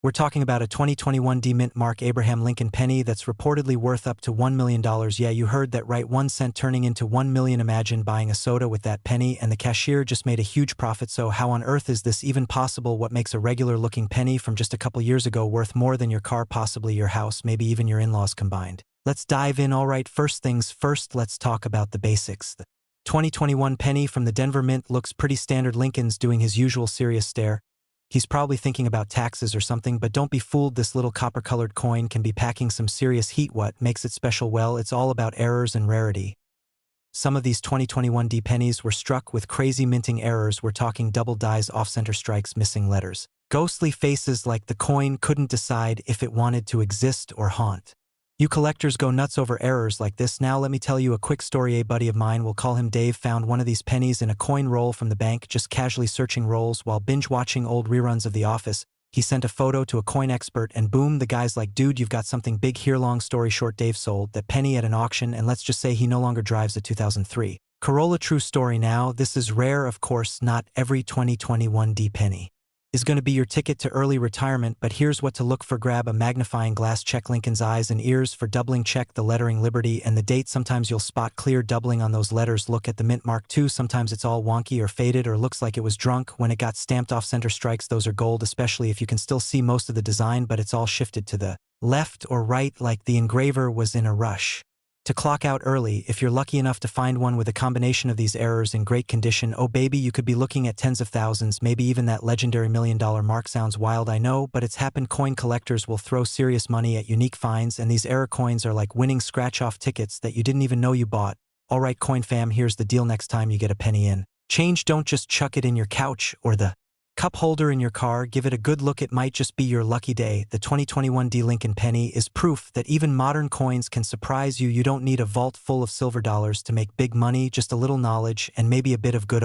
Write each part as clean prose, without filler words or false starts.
We're talking about a 2021 D-Mint Mark Abraham Lincoln penny that's reportedly worth up to $1 million. Yeah, you heard that right, 1 cent turning into 1 million. Imagine buying a soda with that penny and the cashier just made a huge profit. So how on earth is this even possible? What makes a regular-looking penny from just a couple years ago worth more than your car, possibly your house, maybe even your in-laws combined? Let's dive in. Alright, first things first, let's talk about the basics. The 2021 penny from the Denver Mint looks pretty standard. Lincoln's doing his usual serious stare. He's probably thinking about taxes or something, but don't be fooled, this little copper-colored coin can be packing some serious heat. What makes it special? Well, it's all about errors and rarity. Some of these 2021 D pennies were struck with crazy minting errors. We're talking double dies, off-center strikes, missing letters, ghostly faces, like the coin couldn't decide if it wanted to exist or haunt. You collectors go nuts over errors like this. Now let me tell you a quick story. A buddy of mine, we'll call him Dave, found one of these pennies in a coin roll from the bank, just casually searching rolls while binge-watching old reruns of The Office. He sent a photo to a coin expert and boom, the guy's like, dude, you've got something big here. Long story short, Dave sold that penny at an auction, and let's just say he no longer drives a 2003 Corolla. True story. Now, this is rare, of course. Not every 2021 D penny is going to be your ticket to early retirement, but here's what to look for. Grab a magnifying glass, check Lincoln's eyes and ears for doubling, check the lettering, Liberty, and the date. Sometimes you'll spot clear doubling on those letters. Look at the mint mark too. Sometimes it's all wonky or faded or looks like it was drunk when it got stamped. Off center strikes, those are gold, especially if you can still see most of the design, but it's all shifted to the left or right like the engraver was in a rush to clock out early. If you're lucky enough to find one with a combination of these errors in great condition, oh baby, you could be looking at tens of thousands, maybe even that legendary $1 million mark. Sounds wild, I know, but it's happened. Coin collectors will throw serious money at unique finds, and these error coins are like winning scratch-off tickets that you didn't even know you bought. Alright, coin fam, here's the deal. Next time you get a penny in change, don't just chuck it in your couch or the cup holder in your car. Give it a good look. It might just be your lucky day. The 2021 D Lincoln penny is proof that even modern coins can surprise you. You don't need a vault full of silver dollars to make big money, just a little knowledge and maybe a bit of good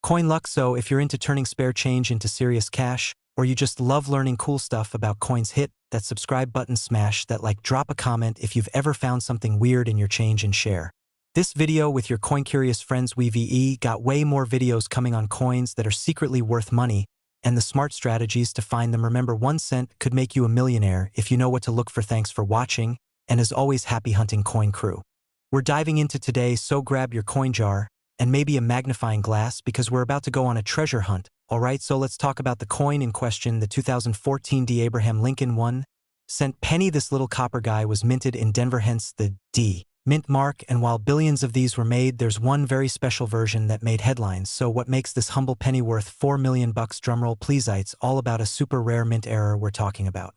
coin luck. So if you're into turning spare change into serious cash, or you just love learning cool stuff about coins, hit that subscribe button, smash that like, drop a comment if you've ever found something weird in your change, and share this video with your coin-curious friends. We got way more videos coming on coins that are secretly worth money and the smart strategies to find them. Remember, 1 cent could make you a millionaire if you know what to look for. Thanks for watching, and as always, happy hunting, coin crew. We're diving into today, so grab your coin jar and maybe a magnifying glass because we're about to go on a treasure hunt. Alright, so let's talk about the coin in question, the 2014 D Abraham Lincoln 1 cent penny. This little copper guy was minted in Denver, hence the D mint mark, and while billions of these were made, there's one very special version that made headlines. So what makes this humble penny worth $4 million? Drumroll please. It's all about a super rare mint error we're talking about.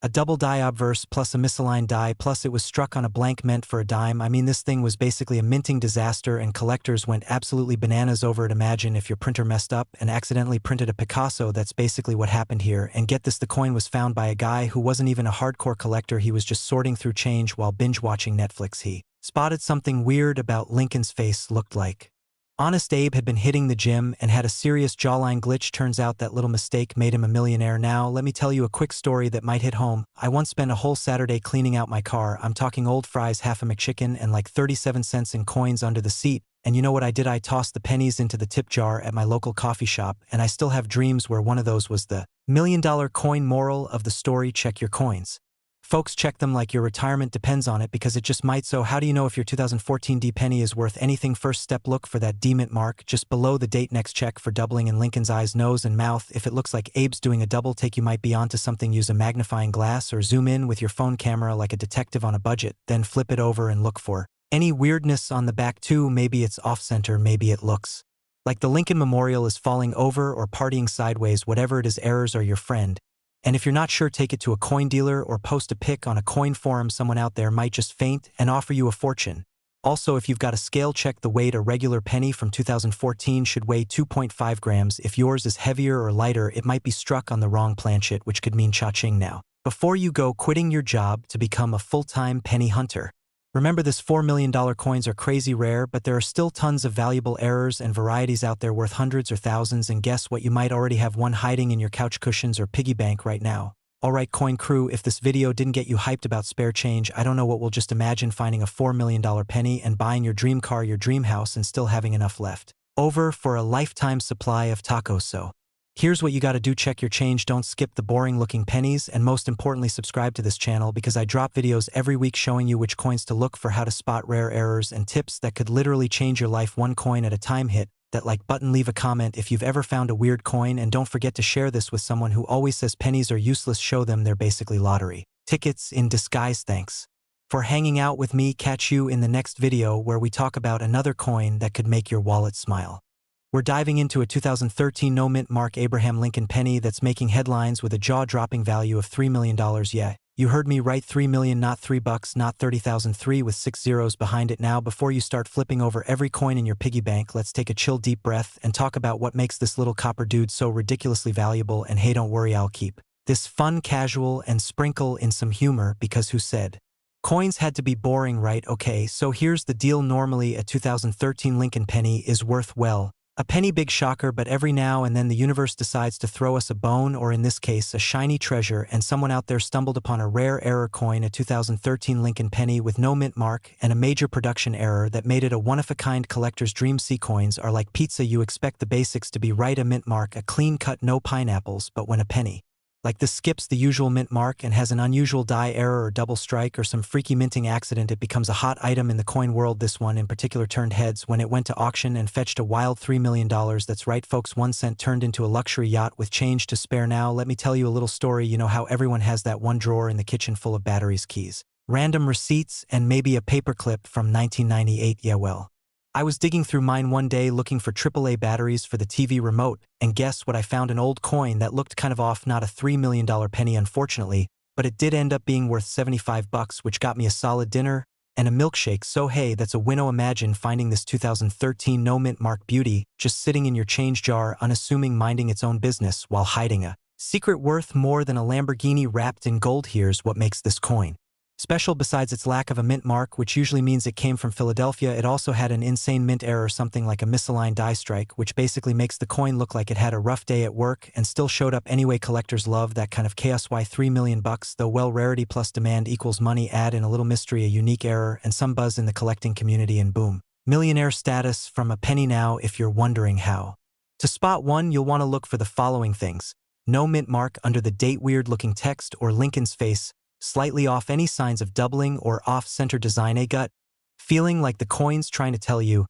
A double die obverse plus a misaligned die, plus it was struck on a blank meant for a dime. I mean, this thing was basically a minting disaster and collectors went absolutely bananas over it. Imagine if your printer messed up and accidentally printed a Picasso. That's basically what happened here. And get this, the coin was found by a guy who wasn't even a hardcore collector. He was just sorting through change while binge watching Netflix. He spotted something weird about Lincoln's face. Looked like Honest Abe had been hitting the gym and had a serious jawline glitch. Turns out that little mistake made him a millionaire. Now, let me tell you a quick story that might hit home. I once spent a whole Saturday cleaning out my car. I'm talking old fries, half a McChicken, and like 37 cents in coins under the seat. And you know what I did? I tossed the pennies into the tip jar at my local coffee shop, and I still have dreams where one of those was the $1 million coin. Moral of the story, check your coins, folks. Check them like your retirement depends on it, because it just might. So how do you know if your 2014 D penny is worth anything? First step, look for that D mint mark just below the date. Next, check for doubling in Lincoln's eyes, nose, and mouth. If it looks like Abe's doing a double take, you might be onto something. Use a magnifying glass or zoom in with your phone camera like a detective on a budget, then flip it over and look for any weirdness on the back too. Maybe it's off-center, maybe it looks like the Lincoln Memorial is falling over or partying sideways. Whatever it is, errors are your friend. And if you're not sure, take it to a coin dealer or post a pic on a coin forum. Someone out there might just faint and offer you a fortune. Also, if you've got a scale, check the weight. A regular penny from 2014 should weigh 2.5 grams. If yours is heavier or lighter, it might be struck on the wrong planchet, which could mean cha-ching. Now, before you go quitting your job to become a full-time penny hunter, remember, this $4 million coins are crazy rare, but there are still tons of valuable errors and varieties out there worth hundreds or thousands. And guess what? You might already have one hiding in your couch cushions or piggy bank right now. Alright, coin crew, if this video didn't get you hyped about spare change, I don't know what will. Just imagine finding a $4 million penny and buying your dream car, your dream house, and still having enough left over for a lifetime supply of tacos. So Here's what you gotta do: check your change, don't skip the boring looking pennies, and most importantly subscribe to this channel because I drop videos every week showing you which coins to look for, how to spot rare errors, and tips that could literally change your life one coin at a time. Hit that like button, leave a comment if you've ever found a weird coin, and don't forget to share this with someone who always says pennies are useless. Show them they're basically lottery tickets in disguise. Thanks for hanging out with me. Catch you in the next video where we talk about another coin that could make your wallet smile. We're diving into a 2013 no-mint mark Abraham Lincoln penny that's making headlines with a jaw-dropping value of $3 million. Yeah, you heard me right, 3 million, not $3, not 30,000, 3 with 6 zeros behind it. Now, before you start flipping over every coin in your piggy bank, let's take a chill, deep breath and talk about what makes this little copper dude so ridiculously valuable. And hey, don't worry, I'll keep this fun, casual, and sprinkle in some humor, because who said coins had to be boring, right? Okay, so here's the deal. Normally, a 2013 Lincoln penny is worth, well, a penny. Big shocker, but every now and then the universe decides to throw us a bone, or in this case, a shiny treasure, and someone out there stumbled upon a rare error coin, a 2013 Lincoln penny with no mint mark and a major production error that made it a one-of-a-kind collector's dream. C coins are like pizza. You expect the basics to be right: a mint mark, a clean cut, no pineapples, but when a penny like this skips the usual mint mark and has an unusual die error or double strike or some freaky minting accident, it becomes a hot item in the coin world. This one in particular turned heads when it went to auction and fetched a wild $3 million. That's right, folks, 1 cent turned into a luxury yacht with change to spare. Now, let me tell you a little story. You know how everyone has that one drawer in the kitchen full of batteries, keys, random receipts, and maybe a paperclip from 1998? Yeah, well, I was digging through mine one day looking for AAA batteries for the TV remote, and guess what? I found an old coin that looked kind of off. Not a $3 million penny, unfortunately, but it did end up being worth $75, which got me a solid dinner and a milkshake. So hey, that's a winnow. Imagine finding this 2013 no mint mark beauty just sitting in your change jar, unassuming, minding its own business while hiding a secret worth more than a Lamborghini wrapped in gold. Here's what makes this coin special. Besides its lack of a mint mark, which usually means it came from Philadelphia, it also had an insane mint error, something like a misaligned die strike, which basically makes the coin look like it had a rough day at work and still showed up anyway. Collectors love that kind of chaos. Why $3 million? Though, well, rarity plus demand equals money. Add in a little mystery, a unique error, and some buzz in the collecting community, and boom, millionaire status from a penny. Now, if you're wondering how to spot one, you'll want to look for the following things: no mint mark under the date, weird looking text or Lincoln's face slightly off, any signs of doubling or off-center design, a gut feeling like the coin's trying to tell you,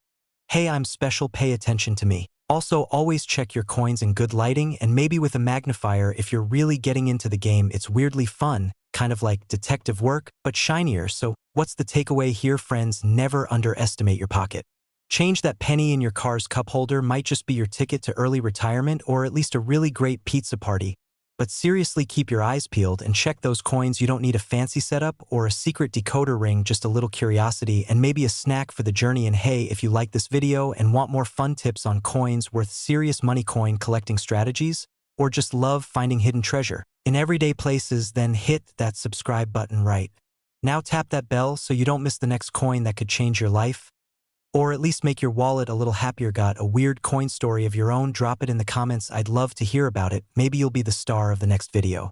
hey, I'm special, pay attention to me. Also, always check your coins in good lighting and maybe with a magnifier if you're really getting into the game. It's weirdly fun, kind of like detective work, but shinier. So what's the takeaway here, friends? Never underestimate your pocket change. That penny in your car's cup holder might just be your ticket to early retirement or at least a really great pizza party. But seriously, keep your eyes peeled and check those coins. You don't need a fancy setup or a secret decoder ring, just a little curiosity and maybe a snack for the journey. And hey, if you like this video and want more fun tips on coins worth serious money, coin collecting strategies, or just love finding hidden treasure in everyday places, then hit that subscribe button right now. Tap that bell so you don't miss the next coin that could change your life, or at least make your wallet a little happier. Got a weird coin story of your own? Drop it in the comments. I'd love to hear about it. Maybe you'll be the star of the next video.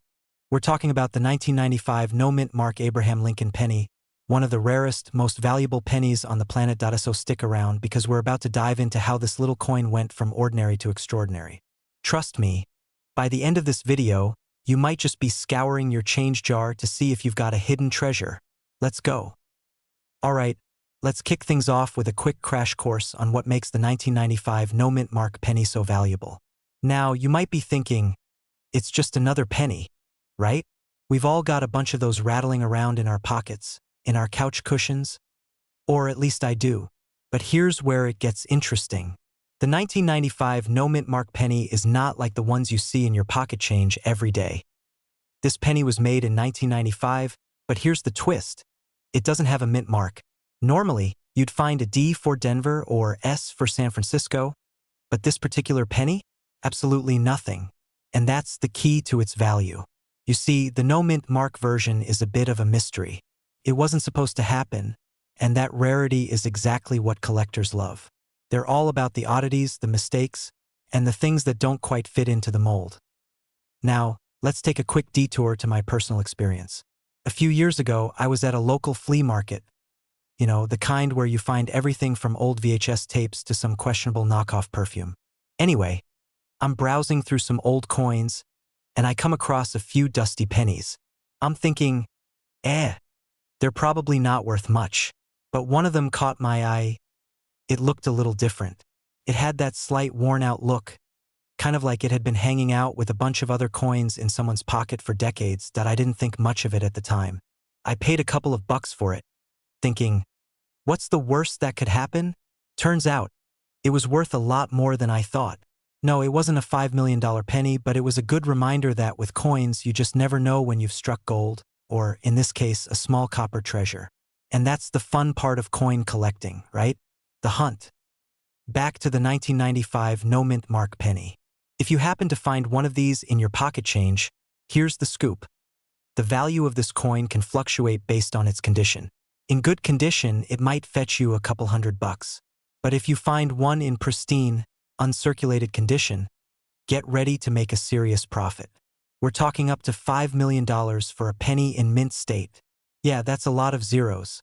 We're talking about the 1995 no mint mark Abraham Lincoln penny, one of the rarest, most valuable pennies on the planet. So stick around because we're about to dive into how this little coin went from ordinary to extraordinary. Trust me, by the end of this video, you might just be scouring your change jar to see if you've got a hidden treasure. Let's go. All right. Let's kick things off with a quick crash course on what makes the 1995 no mint mark penny so valuable. Now, you might be thinking, it's just another penny, right? We've all got a bunch of those rattling around in our pockets, in our couch cushions, or at least I do. But here's where it gets interesting. The 1995 no mint mark penny is not like the ones you see in your pocket change every day. This penny was made in 1995, but here's the twist. It doesn't have a mint mark. Normally, you'd find a D for Denver or S for San Francisco, but this particular penny? Absolutely nothing. And that's the key to its value. You see, the no mint mark version is a bit of a mystery. It wasn't supposed to happen, and that rarity is exactly what collectors love. They're all about the oddities, the mistakes, and the things that don't quite fit into the mold. Now, let's take a quick detour to my personal experience. A few years ago, I was at a local flea market. You know, the kind where you find everything from old VHS tapes to some questionable knockoff perfume. Anyway, I'm browsing through some old coins, and I come across a few dusty pennies. I'm thinking, they're probably not worth much. But one of them caught my eye. It looked a little different. It had that slight worn-out look, kind of like it had been hanging out with a bunch of other coins in someone's pocket for decades that I didn't think much of it at the time. I paid a couple of bucks for it, thinking, what's the worst that could happen? Turns out, it was worth a lot more than I thought. No, it wasn't a $5 million penny, but it was a good reminder that with coins, you just never know when you've struck gold, or, in this case, a small copper treasure. And that's the fun part of coin collecting, right? The hunt. Back to the 1995 no-mint mark penny. If you happen to find one of these in your pocket change, here's the scoop. The value of this coin can fluctuate based on its condition. In good condition, it might fetch you a couple $100. But if you find one in pristine, uncirculated condition, get ready to make a serious profit. We're talking up to $5 million for a penny in mint state. Yeah, that's a lot of zeros.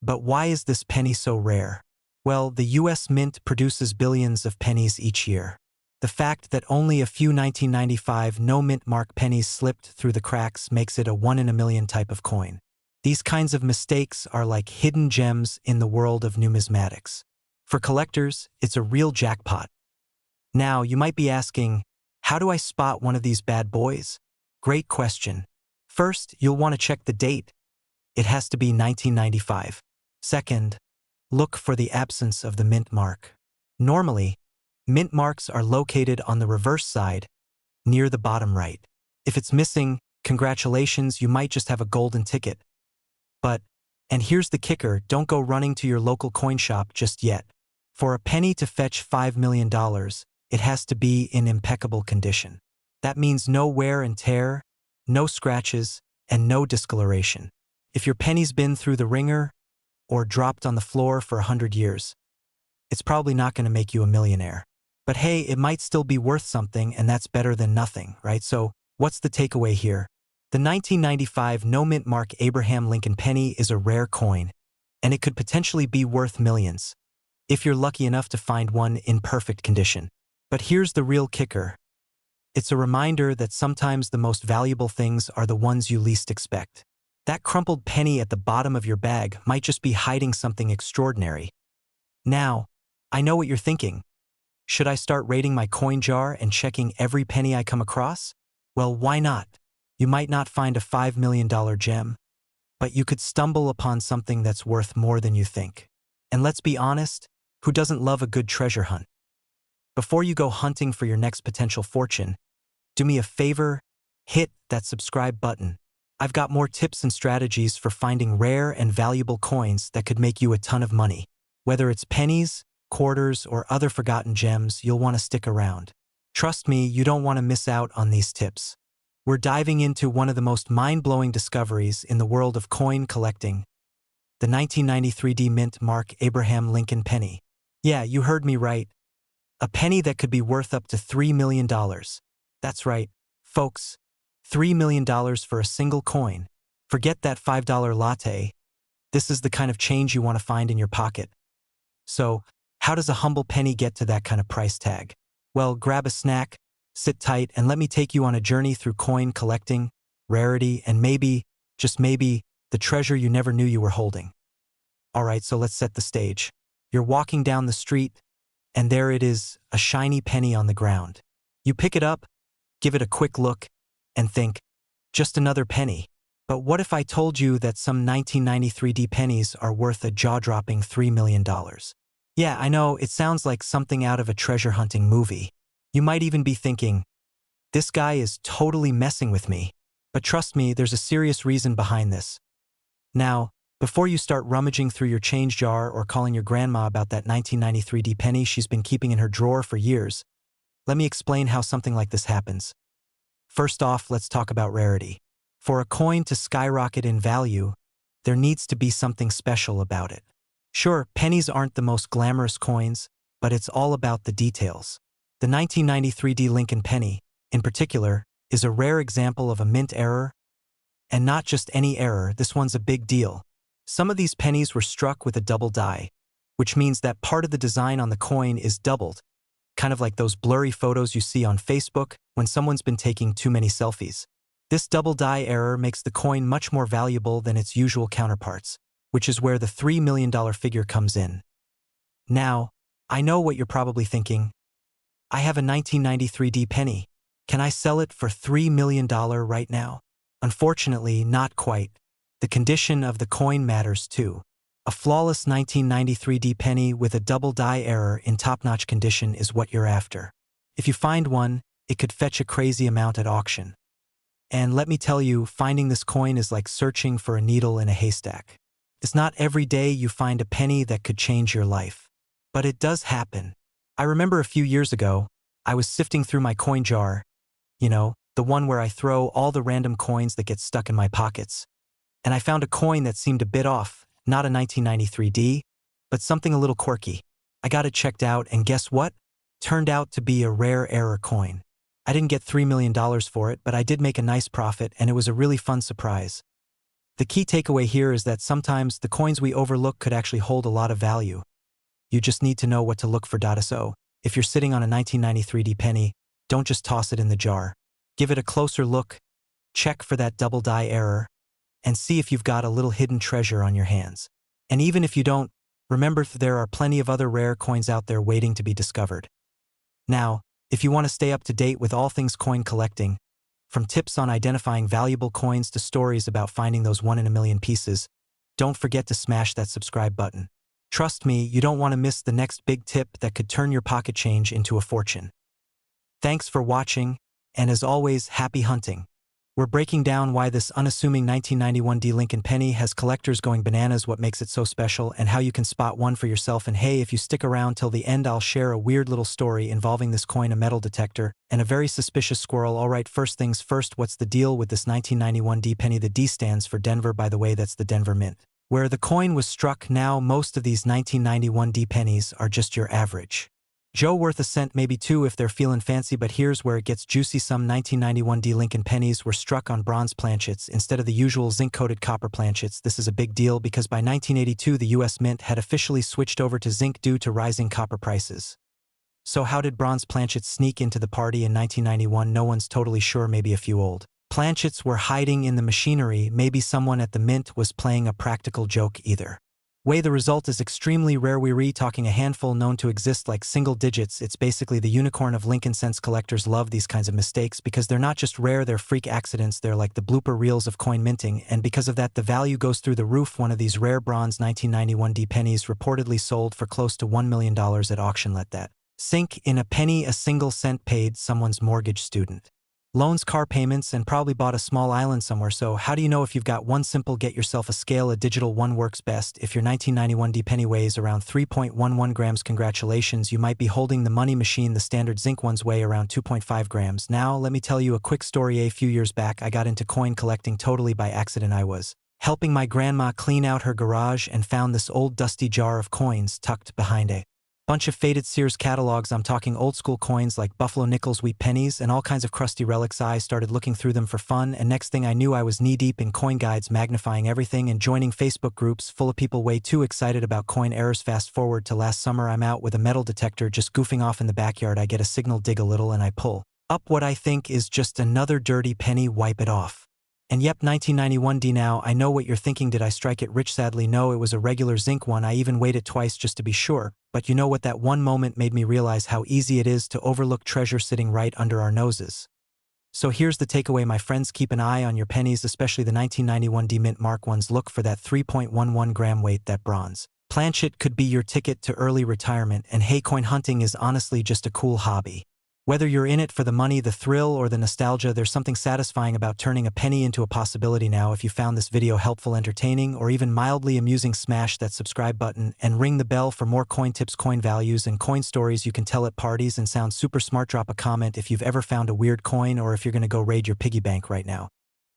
But why is this penny so rare? Well, the US Mint produces billions of pennies each year. The fact that only a few 1995 no-mint mark pennies slipped through the cracks makes it a one-in-a-million type of coin. These kinds of mistakes are like hidden gems in the world of numismatics. For collectors, it's a real jackpot. Now, you might be asking, how do I spot one of these bad boys? Great question. First, you'll want to check the date. It has to be 1995. Second, look for the absence of the mint mark. Normally, mint marks are located on the reverse side, near the bottom right. If it's missing, congratulations, you might just have a golden ticket. But, and here's the kicker, don't go running to your local coin shop just yet. For a penny to fetch $5 million, it has to be in impeccable condition. That means no wear and tear, no scratches, and no discoloration. If your penny's been through the ringer, or dropped on the floor for 100 years, it's probably not going to make you a millionaire. But hey, it might still be worth something, and that's better than nothing, right? So, what's the takeaway here? The 1995 no-mint mark Abraham Lincoln penny is a rare coin, and it could potentially be worth millions, if you're lucky enough to find one in perfect condition. But here's the real kicker. It's a reminder that sometimes the most valuable things are the ones you least expect. That crumpled penny at the bottom of your bag might just be hiding something extraordinary. Now, I know what you're thinking. Should I start raiding my coin jar and checking every penny I come across? Well, why not? You might not find a $5 million gem, but you could stumble upon something that's worth more than you think. And let's be honest, who doesn't love a good treasure hunt? Before you go hunting for your next potential fortune, do me a favor, hit that subscribe button. I've got more tips and strategies for finding rare and valuable coins that could make you a ton of money. Whether it's pennies, quarters, or other forgotten gems, you'll want to stick around. Trust me, you don't want to miss out on these tips. We're diving into one of the most mind-blowing discoveries in the world of coin collecting, the 1993 mint mark Abraham Lincoln penny. Yeah, you heard me right. A penny that could be worth up to $3 million. That's right, folks. $3 million for a single coin. Forget that $5 latte. This is the kind of change you want to find in your pocket. So, how does a humble penny get to that kind of price tag? Well, grab a snack, sit tight, and let me take you on a journey through coin collecting, rarity, and maybe, just maybe, the treasure you never knew you were holding. Alright, so let's set the stage. You're walking down the street, and there it is, a shiny penny on the ground. You pick it up, give it a quick look, and think, just another penny. But what if I told you that some 1993 pennies are worth a jaw-dropping $3 million? Yeah, I know, it sounds like something out of a treasure hunting movie. You might even be thinking, this guy is totally messing with me. But trust me, there's a serious reason behind this. Now, before you start rummaging through your change jar or calling your grandma about that 1993 penny she's been keeping in her drawer for years, let me explain how something like this happens. First off, let's talk about rarity. For a coin to skyrocket in value, there needs to be something special about it. Sure, pennies aren't the most glamorous coins, but it's all about the details. The 1993 Lincoln penny, in particular, is a rare example of a mint error. And not just any error, this one's a big deal. Some of these pennies were struck with a double die, which means that part of the design on the coin is doubled, kind of like those blurry photos you see on Facebook when someone's been taking too many selfies. This double die error makes the coin much more valuable than its usual counterparts, which is where the $3 million figure comes in. Now, I know what you're probably thinking. I have a 1993 D penny. Can I sell it for $3 million right now? Unfortunately, not quite. The condition of the coin matters too. A flawless 1993 D penny with a double die error in top-notch condition is what you're after. If you find one, it could fetch a crazy amount at auction. And let me tell you, finding this coin is like searching for a needle in a haystack. It's not every day you find a penny that could change your life. But it does happen. I remember a few years ago, I was sifting through my coin jar, the one where I throw all the random coins that get stuck in my pockets. And I found a coin that seemed a bit off, not a 1993 D, but something a little quirky. I got it checked out, and guess what? Turned out to be a rare error coin. I didn't get $3 million for it, but I did make a nice profit, and it was a really fun surprise. The key takeaway here is that sometimes the coins we overlook could actually hold a lot of value. You just need to know what to look for. So, if you're sitting on a 1993 D penny, don't just toss it in the jar. Give it a closer look, check for that double die error, and see if you've got a little hidden treasure on your hands. And even if you don't, remember there are plenty of other rare coins out there waiting to be discovered. Now, if you want to stay up to date with all things coin collecting, from tips on identifying valuable coins to stories about finding those one-in-a-million pieces, don't forget to smash that subscribe button. Trust me, you don't want to miss the next big tip that could turn your pocket change into a fortune. Thanks for watching, and as always, happy hunting. We're breaking down why this unassuming 1991 D Lincoln penny has collectors going bananas, what makes it so special, and how you can spot one for yourself. And hey, if you stick around till the end, I'll share a weird little story involving this coin, a metal detector, and a very suspicious squirrel. Alright, first things first, what's the deal with this 1991 D penny? The D stands for Denver, by the way, that's the Denver Mint, where the coin was struck. Now, most of these 1991 D pennies are just your average Joe, worth a cent, maybe two if they're feeling fancy, but here's where it gets juicy. Some 1991 D Lincoln pennies were struck on bronze planchets instead of the usual zinc-coated copper planchets. This is a big deal because by 1982 the US Mint had officially switched over to zinc due to rising copper prices. So how did bronze planchets sneak into the party in 1991? No one's totally sure. Maybe a few old planchets were hiding in the machinery. Maybe someone at the mint was playing a practical joke. Either way, the result is extremely rare. We're talking a handful known to exist like single digits. It's basically the unicorn of Lincoln cents. Collectors love these kinds of mistakes because they're not just rare, they're freak accidents. They're like the blooper reels of coin minting, and because of that the value goes through the roof. One of these rare bronze 1991 D pennies reportedly sold for close to $1 million at auction. Let that sink in. A penny, a single cent, paid someone's mortgage, student loans, car payments, and probably bought a small island somewhere. So how do you know if you've got one? Simple, get yourself a scale. A digital one works best. If your 1991 D penny weighs around 3.11 grams, congratulations, you might be holding the money machine. The standard zinc ones weigh around 2.5 grams. Now, let me tell you a quick story. A few years back, I got into coin collecting totally by accident. I was helping my grandma clean out her garage and found this old dusty jar of coins tucked behind a bunch of faded Sears catalogs. I'm talking old school coins like buffalo nickels, wheat pennies, and all kinds of crusty relics. I started looking through them for fun, and next thing I knew I was knee-deep in coin guides, magnifying everything and joining Facebook groups full of people way too excited about coin errors. Fast forward to last summer, I'm out with a metal detector just goofing off in the backyard. I get a signal, dig a little, and I pull up what I think is just another dirty penny. Wipe it off. And yep, 1991 D. Now, I know what you're thinking. Did I strike it rich? Sadly, no, it was a regular zinc one. I even weighed it twice just to be sure. But you know what? That one moment made me realize how easy it is to overlook treasure sitting right under our noses. So here's the takeaway, my friends. Keep an eye on your pennies, especially the 1991 D Mint Mark ones. Look for that 3.11 gram weight. That bronze planchet could be your ticket to early retirement. And hey, coin hunting is honestly just a cool hobby. Whether you're in it for the money, the thrill, or the nostalgia, there's something satisfying about turning a penny into a possibility. Now, if you found this video helpful, entertaining, or even mildly amusing, smash that subscribe button and ring the bell for more coin tips, coin values, and coin stories you can tell at parties and sound super smart. Drop a comment if you've ever found a weird coin or if you're going to go raid your piggy bank right now.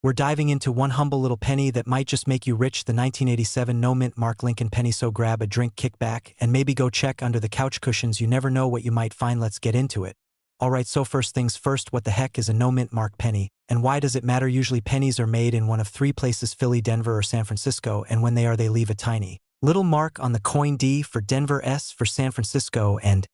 We're diving into one humble little penny that might just make you rich, the 1987 No Mint Mark Lincoln penny. So grab a drink, kick back, and maybe go check under the couch cushions. You never know what you might find. Let's get into it. Alright, so first things first, what the heck is a no mint mark penny, and why does it matter? Usually pennies are made in one of three places: Philly, Denver, or San Francisco, and when they leave a tiny little mark on the coin: D for Denver, S for San Francisco, and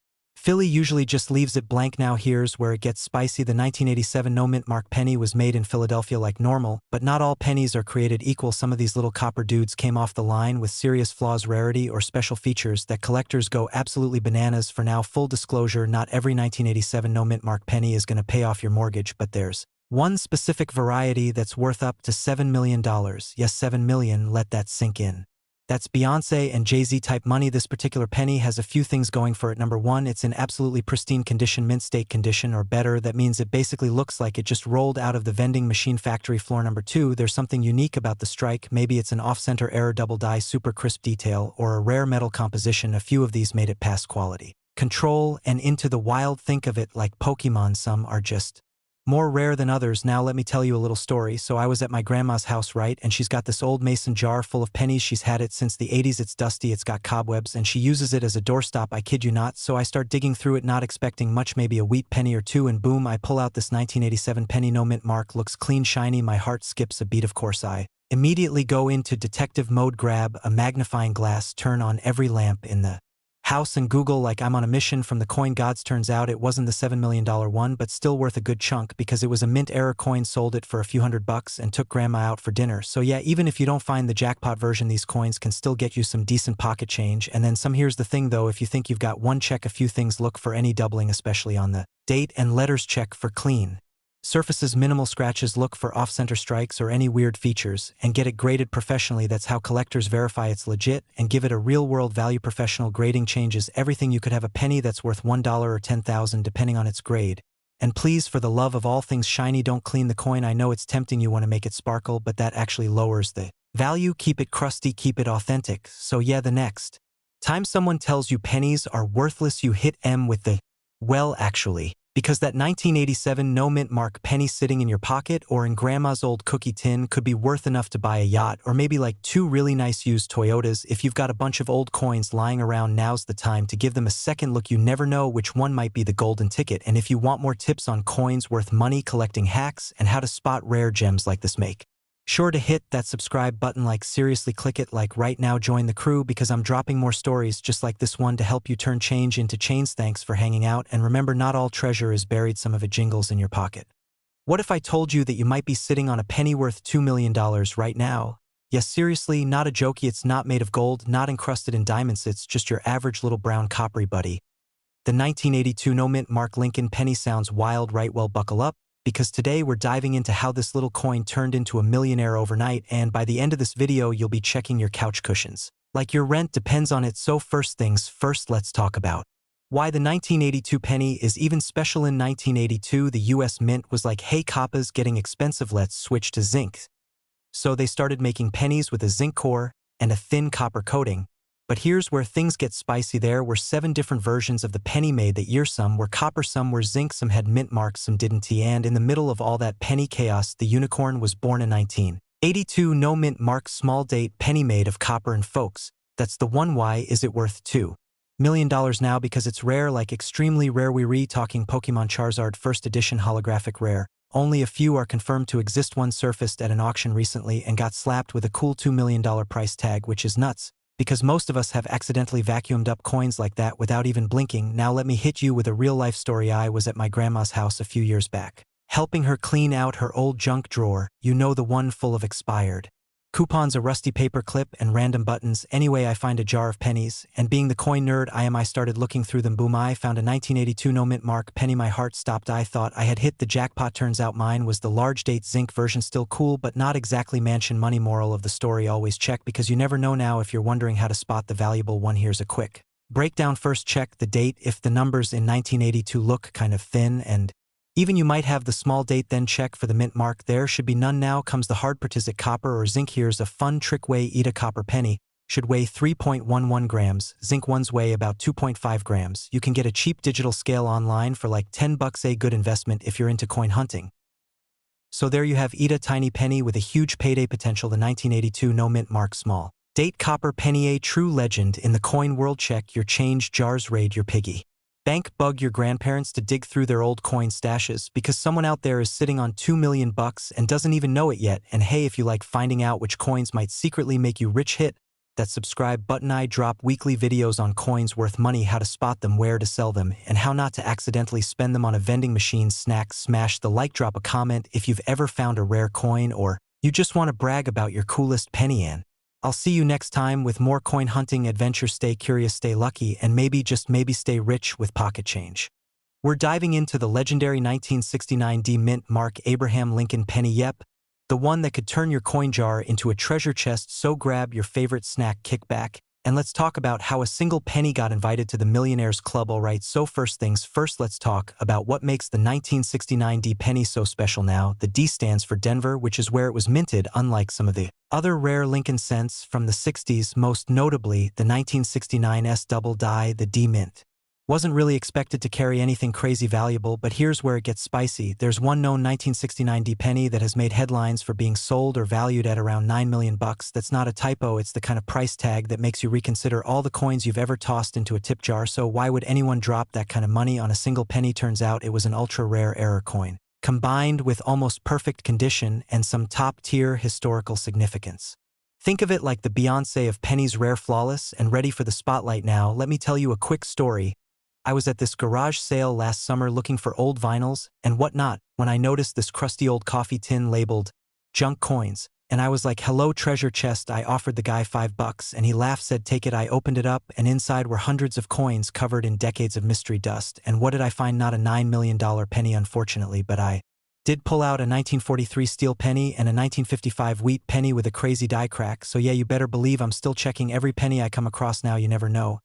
Philly usually just leaves it blank. Now here's where it gets spicy. The 1987 no mint mark penny was made in Philadelphia like normal, but not all pennies are created equal. Some of these little copper dudes came off the line with serious flaws, rarity, or special features that collectors go absolutely bananas for. Now, full disclosure, not every 1987 no mint mark penny is going to pay off your mortgage, but there's one specific variety that's worth up to $7 million. Yes, $7 million, let that sink in. That's Beyonce and Jay-Z type money. This particular penny has a few things going for it. Number one, it's in absolutely pristine condition, mint state condition or better. That means it basically looks like it just rolled out of the vending machine factory floor. Number two, there's something unique about the strike. Maybe it's an off-center error, double die, super crisp detail, or a rare metal composition. A few of these made it past quality control and into the wild. Think of it like Pokemon. Some are just more rare than others. Now let me tell you a little story. So I was at my grandma's house, right? And she's got this old mason jar full of pennies. She's had it since the 80s. It's dusty, it's got cobwebs, and she uses it as a doorstop. I kid you not. So I start digging through it, not expecting much, maybe a wheat penny or two, and boom, I pull out this 1987 penny, no mint mark, looks clean, shiny. My heart skips a beat. Of course, I immediately go into detective mode, grab a magnifying glass, turn on every lamp in the house, and Google like I'm on a mission from the coin gods. Turns out it wasn't the $7 million one, but still worth a good chunk because it was a mint error coin. Sold it for a few $100 and took grandma out for dinner. So yeah, even if you don't find the jackpot version, these coins can still get you some decent pocket change. And then some. Here's the thing though, if you think you've got one, check a few things. Look for any doubling, especially on the date and letters. Check for clean surfaces, minimal scratches. Look for off-center strikes or any weird features, and get it graded professionally. That's how collectors verify it's legit and give it a real-world value. Professional grading changes everything. You could have a penny that's worth $1 or $10,000 depending on its grade. And please, for the love of all things shiny, don't clean the coin. I know it's tempting, you want to make it sparkle, but that actually lowers the value. Keep it crusty, keep it authentic. So yeah, the next time someone tells you pennies are worthless, you hit M with the, well, actually, because that 1987 no mint mark penny sitting in your pocket or in grandma's old cookie tin could be worth enough to buy a yacht, or maybe like two really nice used Toyotas. If you've got a bunch of old coins lying around, now's the time to give them a second look. You never know which one might be the golden ticket. And if you want more tips on coins worth money, collecting hacks, and how to spot rare gems like this, make sure to hit that subscribe button. Like seriously, click it like right now. Join the crew because I'm dropping more stories just like this one to help you turn change into chains. Thanks for hanging out, and remember, not all treasure is buried, some of it jingles in your pocket. What if I told you that you might be sitting on a penny worth $2 million right now? Yes, seriously, not a jokey. It's not made of gold, not encrusted in diamonds, it's just your average little brown coppery buddy. The 1982 no mint mark Lincoln penny. Sounds wild, right? Well, buckle up, because today we're diving into how this little coin turned into a millionaire overnight, and by the end of this video you'll be checking your couch cushions like your rent depends on it. So first things first, let's talk about why the 1982 penny is even special. In 1982, the US Mint was like, hey, copper's getting expensive, let's switch to zinc. So they started making pennies with a zinc core and a thin copper coating. But here's where things get spicy. There were 7 different versions of the penny made that year. Some were copper, some were zinc, some had mint marks, some didn't. And in the middle of all that penny chaos, the unicorn was born in 1982 no mint mark small date penny made of copper. And folks, that's the one. Why is it worth $2 million now? Because it's rare, like extremely rare. We're talking Pokemon Charizard first edition holographic rare. Only a few are confirmed to exist. One surfaced at an auction recently and got slapped with a cool $2 million price tag, which is nuts, because most of us have accidentally vacuumed up coins like that without even blinking. Now let me hit you with a real-life story. I was at my grandma's house a few years back, helping her clean out her old junk drawer, you know, the one full of expired coupons, a rusty paper clip, and random buttons. Anyway, I find a jar of pennies, and being the coin nerd I started looking through them. Boom, I found a 1982 no mint mark penny. My heart stopped. I thought I had hit the jackpot. Turns out mine was the large date zinc version. Still cool, but not exactly mansion money. Moral of the story, always check, because you never know. Now if you're wondering how to spot the valuable one, here's a quick breakdown. First, check the date. If the numbers in 1982 look kind of thin and even, you might have the small date. Then check for the mint mark. There should be none. Now comes the hard part. Is it copper or zinc? Here's a fun trick. Eat a copper penny should weigh 3.11 grams. Zinc ones weigh about 2.5 grams. You can get a cheap digital scale online for like $10. A good investment if you're into coin hunting. So there you have, eat a tiny penny with a huge payday potential. The 1982 no mint mark small date copper penny, a true legend in the coin world. Check your change jars, raid your piggy bank, bug your grandparents to dig through their old coin stashes, because someone out there is sitting on $2 million and doesn't even know it yet. And hey, if you like finding out which coins might secretly make you rich, hit that subscribe button. I drop weekly videos on coins worth money, how to spot them, where to sell them, and how not to accidentally spend them on a vending machine. Snacks. Smash the like, drop a comment if you've ever found a rare coin or you just want to brag about your coolest penny. And I'll see you next time with more coin hunting adventure. Stay curious, stay lucky, and maybe, just maybe, stay rich with pocket change. We're diving into the legendary 1969 D mint Mark Abraham Lincoln penny. Yep, the one that could turn your coin jar into a treasure chest. So grab your favorite snack, kick back, and let's talk about how a single penny got invited to the Millionaires Club. Alright, so first things first, let's talk about what makes the 1969 D penny so special. Now, the D stands for Denver, which is where it was minted, unlike some of the other rare Lincoln cents from the 60s, most notably the 1969 S double die. The D mint wasn't really expected to carry anything crazy valuable, but here's where it gets spicy. There's one known 1969 D penny that has made headlines for being sold or valued at around $9 million. That's not a typo, it's the kind of price tag that makes you reconsider all the coins you've ever tossed into a tip jar. So why would anyone drop that kind of money on a single penny? Turns out it was an ultra-rare error coin, combined with almost perfect condition and some top-tier historical significance. Think of it like the Beyoncé of pennies, rare, flawless, and ready for the spotlight. Now, let me tell you a quick story. I was at this garage sale last summer looking for old vinyls and whatnot when I noticed this crusty old coffee tin labeled junk coins, and I was like, hello, treasure chest. I offered the guy $5 and he laughed, said, take it. I opened it up and inside were hundreds of coins covered in decades of mystery dust. And what did I find? Not a $9 million penny, unfortunately, but I did pull out a 1943 steel penny and a 1955 wheat penny with a crazy die crack. So yeah, you better believe I'm still checking every penny I come across now. You never know.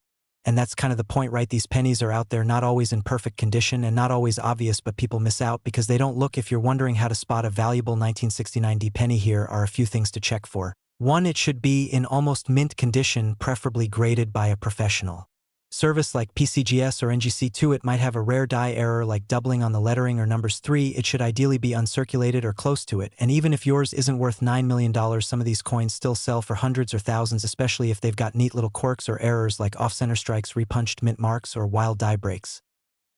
And that's kind of the point, right? These pennies are out there, not always in perfect condition and not always obvious, but people miss out because they don't look. If you're wondering how to spot a valuable 1969 D penny, here are a few things to check for. 1. It should be in almost mint condition, preferably graded by a professional service like PCGS or NGC. 2. It might have a rare die error like doubling on the lettering or numbers. 3. It should ideally be uncirculated or close to it. And even if yours isn't worth $9 million, some of these coins still sell for hundreds or thousands, especially if they've got neat little quirks or errors like off-center strikes, repunched mint marks, or wild die breaks.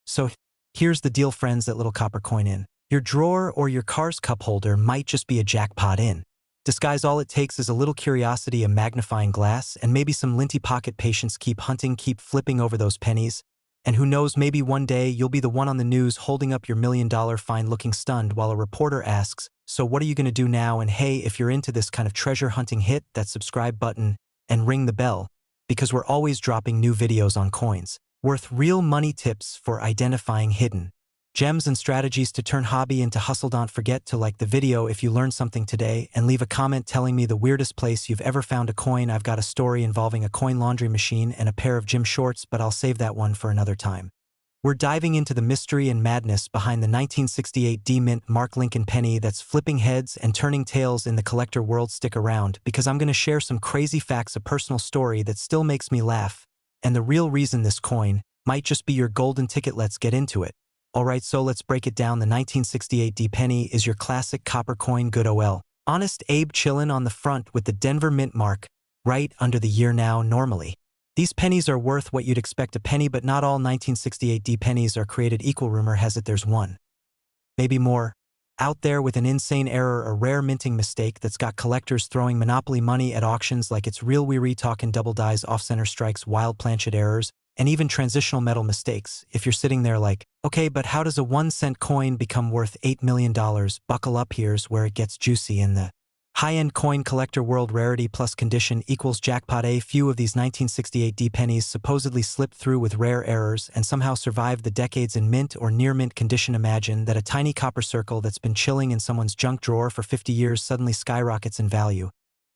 So here's the deal, friends. That little copper coin in your drawer or your car's cup holder might just be a jackpot in disguise. All it takes is a little curiosity, a magnifying glass, and maybe some linty pocket patience. Keep hunting, keep flipping over those pennies, and who knows, maybe one day you'll be the one on the news holding up your $1 million find looking stunned while a reporter asks, so what are you going to do now? And hey, if you're into this kind of treasure hunting, hit that subscribe button and ring the bell, because we're always dropping new videos on coins worth real money, tips for identifying hidden gems and strategies to turn hobby into hustle. Don't forget to like the video if you learned something today and leave a comment telling me the weirdest place you've ever found a coin. I've got a story involving a coin laundry machine and a pair of gym shorts, but I'll save that one for another time. We're diving into the mystery and madness behind the 1968 D mint Mark Lincoln penny that's flipping heads and turning tails in the collector world. Stick around because I'm going to share some crazy facts, a personal story that still makes me laugh, and the real reason this coin might just be your golden ticket. Let's get into it. Alright, so let's break it down. The 1968 D penny is your classic copper coin, good ol' Honest Abe chillin' on the front with the Denver mint mark right under the year. Now, normally these pennies are worth what you'd expect a penny, but not all 1968 D pennies are created equal. Rumor has it there's one, maybe more, out there with an insane error, a rare minting mistake that's got collectors throwing monopoly money at auctions like it's real. We talking double dies, off-center strikes, wild planchet errors, and even transitional metal mistakes. If you're sitting there like, okay, but how does a 1-cent coin become worth $8 million? Buckle up, here's where it gets juicy. In the high-end coin collector world, rarity plus condition equals jackpot. A few of these 1968 D pennies supposedly slipped through with rare errors and somehow survived the decades in mint or near mint condition. Imagine that a tiny copper circle that's been chilling in someone's junk drawer for 50 years suddenly skyrockets in value.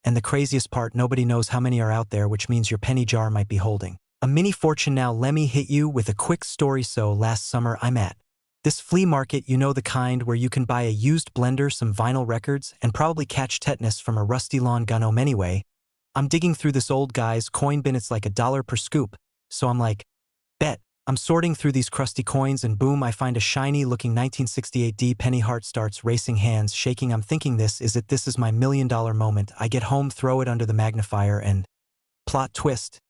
And the craziest part, nobody knows how many are out there, which means your penny jar might be holding a mini fortune. Now let me hit you with a quick story. So last summer I'm at this flea market, you know, the kind where you can buy a used blender, some vinyl records, and probably catch tetanus from a rusty lawn gun. Anyway, I'm digging through this old guy's coin bin. It's like $1 per scoop. So I'm like, bet. I'm sorting through these crusty coins and boom, I find a shiny looking 1968 D penny. Heart starts racing, hands shaking. I'm thinking, this is it. This is my $1 million moment. I get home, throw it under the magnifier, and plot twist,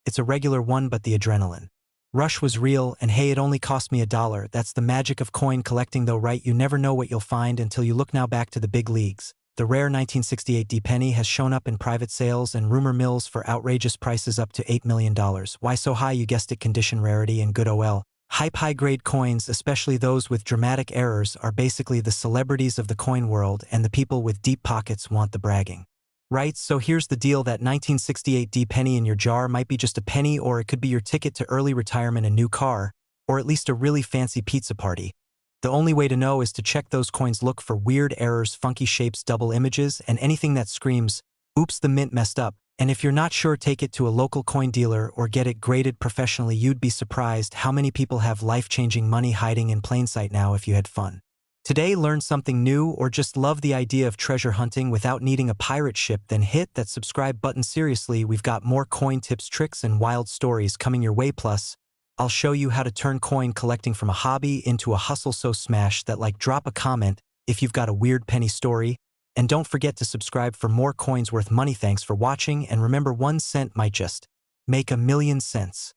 it's a regular one, but the adrenaline rush was real, and hey, it only cost me $1. That's the magic of coin collecting though, right? You never know what you'll find until you look. Now back to the big leagues. The rare 1968 penny has shown up in private sales and rumor mills for outrageous prices up to $8 million. Why so high? You guessed it, condition, rarity, and good OL. Hype. High-grade coins, especially those with dramatic errors, are basically the celebrities of the coin world, and the people with deep pockets want the bragging. Right, so here's the deal. That 1968 penny in your jar might be just a penny, or it could be your ticket to early retirement, a new car, or at least a really fancy pizza party. The only way to know is to check those coins. Look for weird errors, funky shapes, double images, and anything that screams, oops, the mint messed up. And if you're not sure, take it to a local coin dealer or get it graded professionally. You'd be surprised how many people have life-changing money hiding in plain sight. Now, if you had fun today, learn something new, or just love the idea of treasure hunting without needing a pirate ship, then hit that subscribe button. Seriously, we've got more coin tips, tricks, and wild stories coming your way. Plus, I'll show you how to turn coin collecting from a hobby into a hustle. So smash that like, drop a comment if you've got a weird penny story, and don't forget to subscribe for more coins worth money. Thanks for watching, and remember, 1 cent might just make a million cents.